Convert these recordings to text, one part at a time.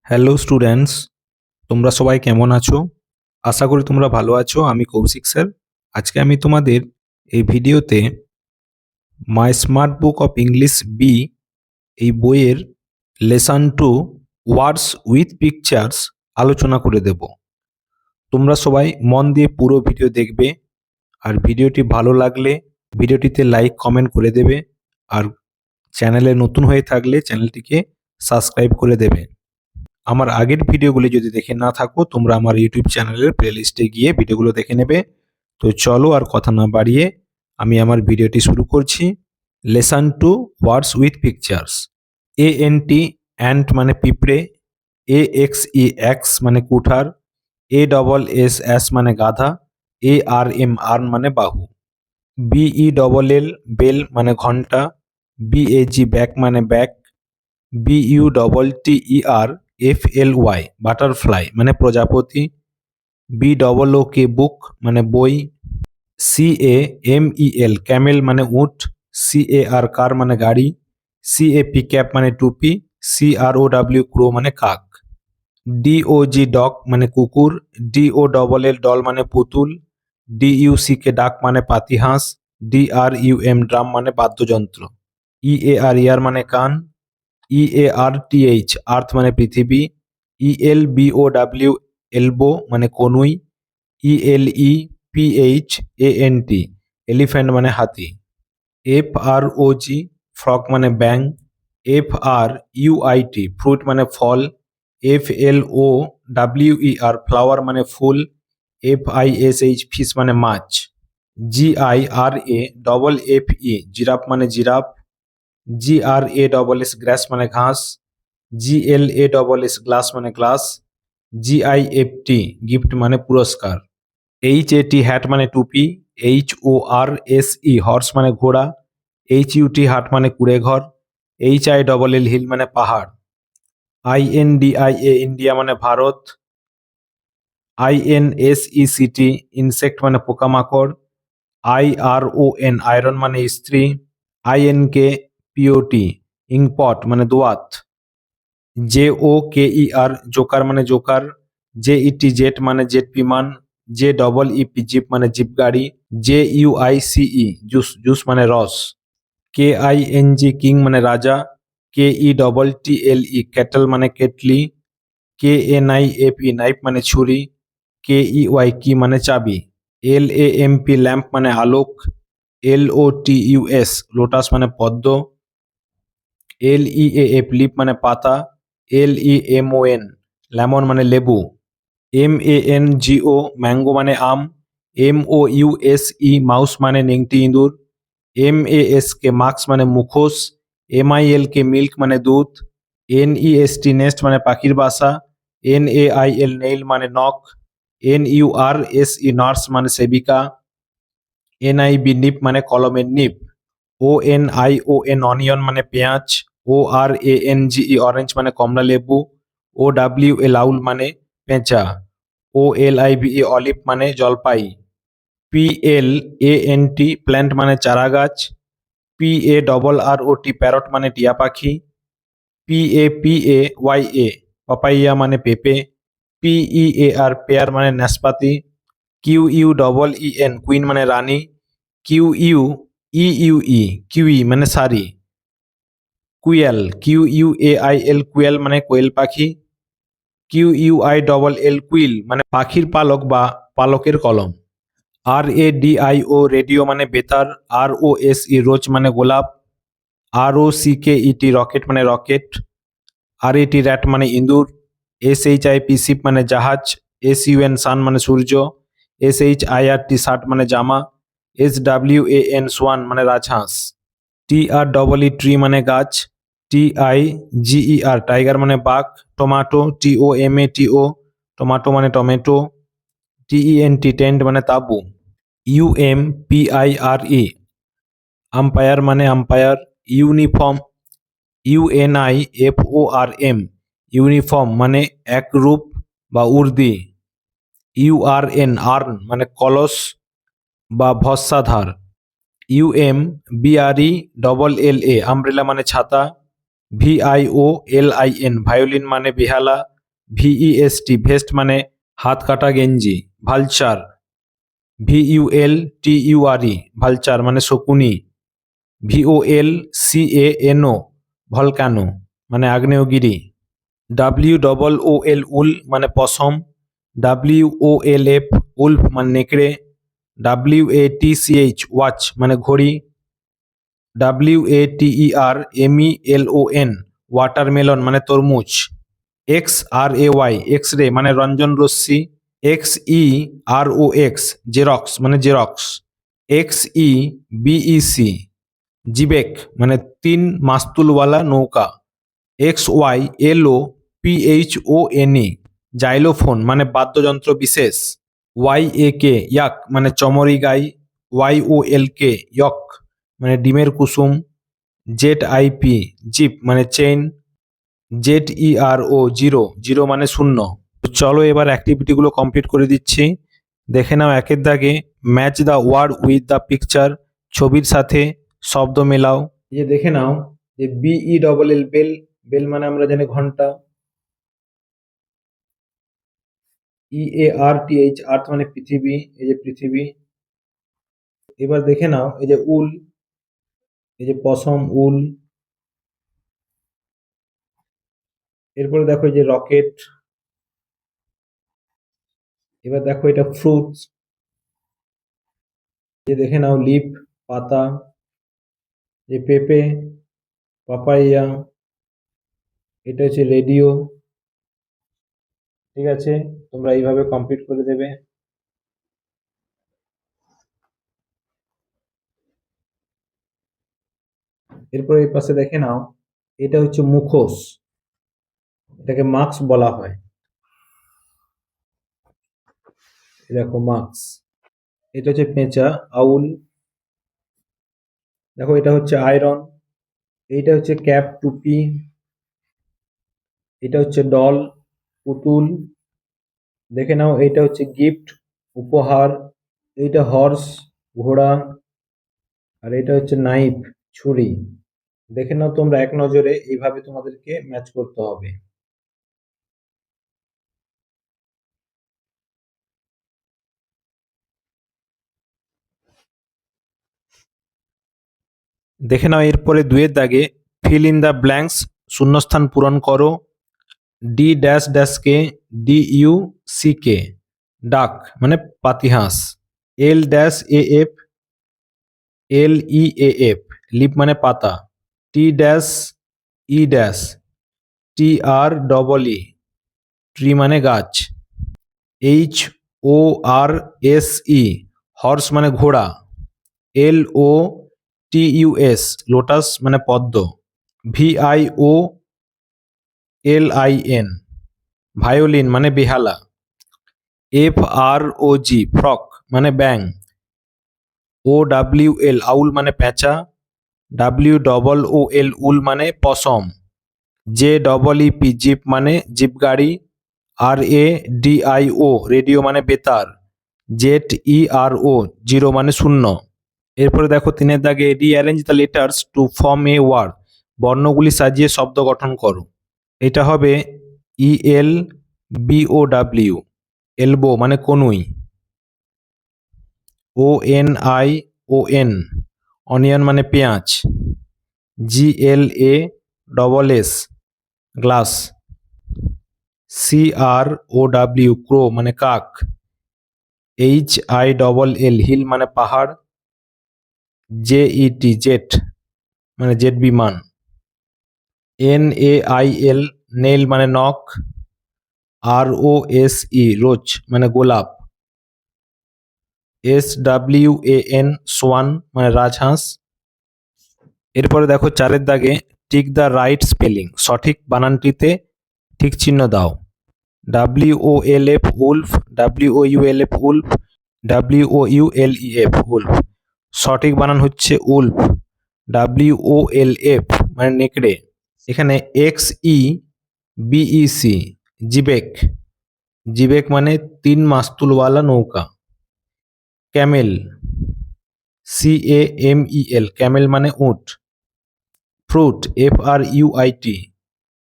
Hello students, তোমরা সবাই কেমন আছো? আশা করি তোমরা ভালো আছো। আমি কৌশিক স্যার। আজকে আমি তোমাদের এই ভিডিওতে my smart book of English B এই বইয়ের লেসন 2 ওয়ার্ডস উইথ পিকচার্স আলোচনা করে দেব। তোমরা সবাই মন দিয়ে পুরো ভিডিও দেখবে, আর ভিডিওটি ভালো লাগলে ভিডিওটিতে লাইক কমেন্ট করে দেবে, আর চ্যানেলে নতুন হয়ে থাকলে চ্যানেলটিকে সাবস্ক্রাইব করে দেবে। আমার আগের ভিডিওগুলি যদি দেখে না থাকো, তোমরা আমার ইউটিউব চ্যানেলের প্লেলিস্টে গিয়ে ভিডিওগুলো দেখে নেবে। তো চলো আর কথা না বাড়িয়ে আমি আমার ভিডিওটি শুরু করছি। Lesson 2 words with pictures. A N T ant মানে পিঁপড়ে, এএক্সইএক্স মানে কুঠার, এএসএস মানে গাধা, এআরএম আর্ম মানে বাহু, বিইএল বেল মানে ঘন্টা, বিএজি ব্যাক মানে ব্যাক, BUTTER বাটারফ্লাই মানে প্রজাপতি, BOOK বুক মানে বই, CAMEL ক্যামেল মানে উট, CAR কার মানে গাড়ি, CAP ক্যাপ মানে টুপি, CROW ক্রো মানে কাক, DOG ডগ মানে কুকুর, DOLL ডল মানে পুতুল, DUCK ডাক মানে পাতিহাঁস, DRUM ড্রাম মানে বাদ্যযন্ত্র, EAR মানে কান, EARTH আর্থ মানে পৃথিবী, ELBOW এলবো মানে কনুই, ELEPHANT এলিফ্যান্ট মানে হাতি, FROG ফ্রগ মানে ব্যাং, FRUIT ফ্রুট মানে ফল, FLOWER ফ্লাওয়ার মানে ফুল, FISH ফিশ মানে মাছ, GIRAFFE জিরাফ মানে জিরাফ, GRASS গ্রাস মানে ঘাস, GLASS গ্লাস মানে গ্লাস, GIFT গিফট মানে পুরস্কার, HAT হ্যাট মানে টুপি, HORSE হর্স মানে ঘোড়া, HUT হাট মানে কুড়েঘর, HILL হিল মানে পাহাড়, INDIA ইন্ডিয়া মানে ভারত, INSECT ইনসেক্ট মানে পোকামাকড়, IRON আয়রন মানে স্ত্রী, INKPOT ইংপট মানে দোয়াত, JOKER জোকার মানে জোকার, JET জেট মানে জেট বিমান, JEEP জিপ মানে জিপ গাড়ি, JUICE জুস মানে রস, KING কিং মানে রাজা, KETTLE ক্যাটল মানে কেটলি, KNIFE নাইফ মানে ছুরি, KEY কি মানে চাবি, LAMP ল্যাম্প মানে আলোক, LOTUS লোটাস মানে পদ্ম, LEAF লিপ মানে পাতা, LEMON লেমন মানে লেবু, MANGO ম্যাঙ্গো মানে আম, MOUSE মাউস মানে নেংটি ইঁদুর, MASK মাস্ক মানে মুখোশ, MILK মিল্ক মানে দুধ, NEST নেস্ট মানে পাখির বাসা, NAIL নেইল মানে নখ, NURSE নার্স মানে সেবিকা, NIB নিপ মানে কলমের নিপ, ONION অনিয়ন মানে পেঁয়াজ, ORANGE অরেঞ্জ মানে কমলা লেবু, OWL আউল মানে পেঁচা, OLIVE অলিভ মানে জলপাই, PLANT প্ল্যান্ট মানে চারা গাছ, PARROT প্যারট মানে টিয়া পাখি, PAPAYA পাপাইয়া মানে পেঁপে, PEAR পেয়ার মানে নাশপাতি, QUEEN কুইন মানে রানী, QUEUE কিউই মানে শাড়ি, QUAIL কুয়েল মানে কোয়েল পাখি, QUILL কুইল মানে পাখির পালক বা পালকের কলম, RADIO রেডিও মানে বেতার, ROSE রোজ মানে গোলাপ, ROCKET রকেট মানে রকেট, RAT র্যাট মানে ইঁদুর, SHIP শিপ মানে জাহাজ, SUN সান মানে সূর্য, SHIRT শার্ট মানে জামা, SWAN সোয়ান মানে রাজহাঁস, TREE ট্রি মানে গাছ, TIGER টাইগার মানে বাঘ, টমাটো TOMATO টমাটো মানে টমেটো, TENT টেন্ট মানে তাঁবু, UMPIRE আম্পায়ার মানে আম্পায়ার, ইউনিফর্ম UNIFORM ইউনিফর্ম মানে একরূপ বা উর্দি, আর্ন মানে কলস বা ভস্মাধার, UMBRELLA আমব্রেলা মানে ছাতা, VIOLIN ভায়োলিন মানে বেহালা, VEST ভেস্ট মানে হাত কাটা গেঞ্জি। ভালচার VULTURE ভালচার মানে শকুনি। VOLCANO ভলকানো মানে আগ্নেয়গিরি। WOOL উল মানে পশম। WOLF উলফ মানে নেকড়ে। WATCH ওয়াচ মানে ঘড়ি। WATERMELON ওয়াটারমেলন মানে তরমুজ। XRAY এক্স রে মানে রঞ্জন রশ্মি। XEROX জেরক্স মানে জেরক্স। XEBEC জিবেক মানে 3 মাস্তুলওয়ালা নৌকা। XYLOPHONE জাইলোফোন মানে বাদ্যযন্ত্র বিশেষ। YAK ইয়াক মানে চমরি গাই। YOLK ইয়ক মানে ডিমের কুসুম। ZIP জিপ মানে চেইন। ZERO জিরো জিরো মানে শূন্য। চলো এবার অ্যাক্টিভিটিগুলো কমপ্লিট করে দিচ্ছি। দেখে নাও একের দাগে match the word with the picture ছবির সাথে শব্দ মেলাও। এই যে দেখে নাও যে BELL বেল বেল মানে আমরা জানি ঘন্টা। EARTH আর্থ মানে পৃথিবী, এই যে পৃথিবী। এবার দেখে নাও এই যে উল, এই যে পশম উল। এরপরে দেখো এই যে রকেট। এবার দেখো এটা ফ্রুটস। যে দেখে নাও লিফ পাতা। যে পেঁপে পাপাইয়া। এটা হচ্ছে রেডিও। ঠিক আছে, তোমরা এইভাবে কমপ্লিট করে দেবে। এরপরে এই পাশে দেখে নাও এটা হচ্ছে মুখোশ, এটাকে মাস্ক বলা হয়। দেখো মাস্ক। এটা হচ্ছে পেঁচা আউল। দেখো এটা হচ্ছে আয়রন। এইটা হচ্ছে ক্যাপ টুপি। এটা হচ্ছে ডল পুতুল। দেখে নাও এইটা হচ্ছে গিফট উপহার। এইটা হর্স ঘোড়া। আর এটা হচ্ছে নাইফ ছুরি। দেখে নাও তোমরা এক নজরে এইভাবে তোমাদেরকে ম্যাচ করতে হবে। দেখে নাও এরপরে দুয়ের দাগে ফিল ইন দ্য ব্ল্যাঙ্কস শূন্যস্থান পূরণ করো। ডি ড্যাশ ড্যাশ কে DUCK ডাক মানে পাতিহাঁস। L-AF LEAF লিপ মানে পাতা। T-E TREE ট্রি মানে গাছ। HORSE হর্স মানে ঘোড়া। LOTUS লোটাস মানে পদ্ম। VIOLIN ভায়োলিন মানে বেহালা। FROG ফ্রক মানে ব্যাং। OWL আউল মানে পেঁচা। WOOL উল মানে পশম। JEEP জিপ মানে জিপ গাড়ি। RADIO রেডিও মানে বেতার। ZERO জিরো মানে শূন্য। এরপরে দেখো তিনের দাগে rearrange the letters to form a word বর্ণগুলি সাজিয়ে শব্দ গঠন করো। এটা হবে ELBOW এলবো মানে কনুই। ONION অনিয়ন মানে পেঁয়াজ। GLASS glass. CROW ক্রো মানে কাক। HILL হিল মানে পাহাড়। JET জেট মানে জেট বিমান। NAIL নেইল মানে নখ। ROSE রোজ মানে গোলাপ। SWAN সোয়ান মানে রাজহাঁস। এরপরে দেখো চারের দাগে টিক দ্য রাইট স্পেলিং সঠিক বানানটিতে ঠিক চিহ্ন দাও। WOLF Wolf. WOULF Wolf. WOULEF Wolf. সঠিক বানান হচ্ছে উলফ। WOLF মানে নেকড়ে। এখানে XEBEC জিবেক। জিবেক মানে 3 মাস্তুলওয়ালা নৌকা। ক্যামেল CAMEL ক্যামেল মানে উট। ফ্রুট FRUIT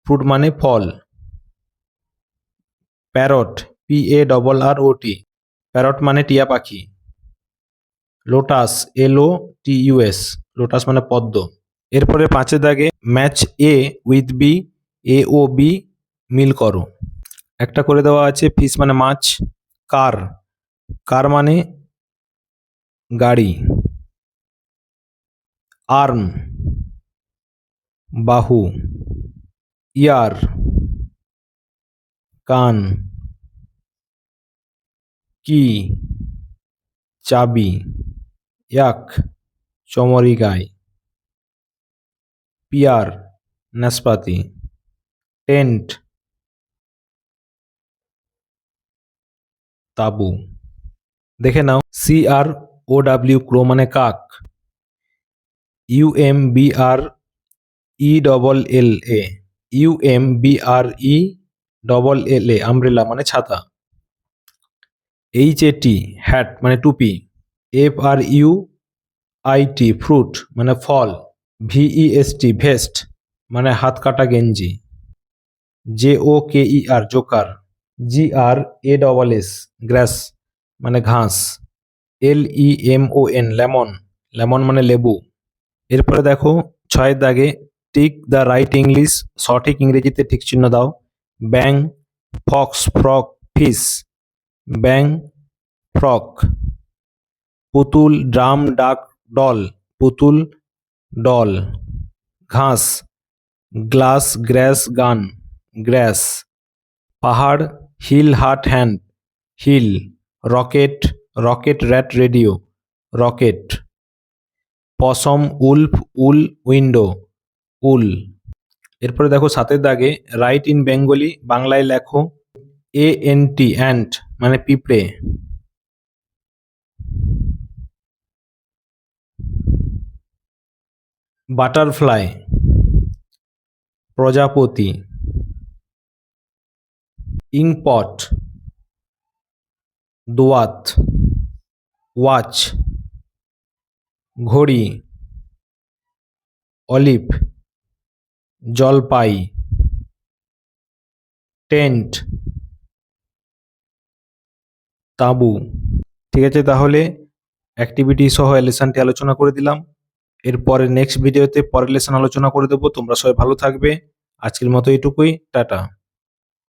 ফ্রুট মানে ফল। প্যারট, PARROT, প্যারট মানে টিয়া পাখি। লোটাস, LOTUS, লোটাস মানে পদ্ম। এরপরে 5 দাগে match A with B, A ও B মিল করো। একটা করে দেওয়া আছে ফিশ মানে মাছ, কার, কার মানে গাড়ি, আর্ম বাহু, ইয়ার কান, কি চাবি, ইয়াক চমরি গায়, পিয়ার নাশপাতি, টেন্ট তাবু। দেখে নাও CROW ক্রো মানে কাক, UMBRELLA আমব্রেলা মানে ছাতা, HAT হ্যাট মানে টুপি, FRUIT ফ্রুট মানে ফল, VEST ভেস্ট মানে হাত কাটা গেঞ্জি, JOKER জোকার, GRASS গ্রাস মানে ঘাস, LEMON লেমন, লেমন মানে লেবু। এরপরে দেখো 6 দাগে টিক দ্য রাইট ইংলিশ, সঠিক ইংরেজিতে ঠিক চিহ্ন দাও। ব্যাং, ফক্স, ফ্রক, ফিশ, ব্যাং ফ্রক। পুতুল, ড্রাম, ডাক, ডল, পুতুল ডল। ঘাস, গ্লাস, গ্রাস, গান, গ্রাস। পাহাড়, hill, hat, hand, hill. Rocket, rocket, rat, radio, rocket. পসম, উলফ, উল, উইন্ডো, উল। এরপরে দেখো 7 দাগে রাইট ইন বেঙ্গলি, বাংলায় লেখো। ANT অ্যান্ট মানে পিঁপড়ে, বাটারফ্লাই প্রজাপতি, ইঙ্কপট দোয়াত, ওয়াচ ঘড়ি, অলিভ জলপাই, টেন্ট তাঁবু। ঠিক আছে, তাহলে অ্যাক্টিভিটি সহ লেসনটি আলোচনা করে দিলাম। এরপরে নেক্সট ভিডিওতে পরের লেসন আলোচনা করে দেবো। তোমরা সবাই ভালো থাকবে। আজকের মতো এইটুকুই, টাটা।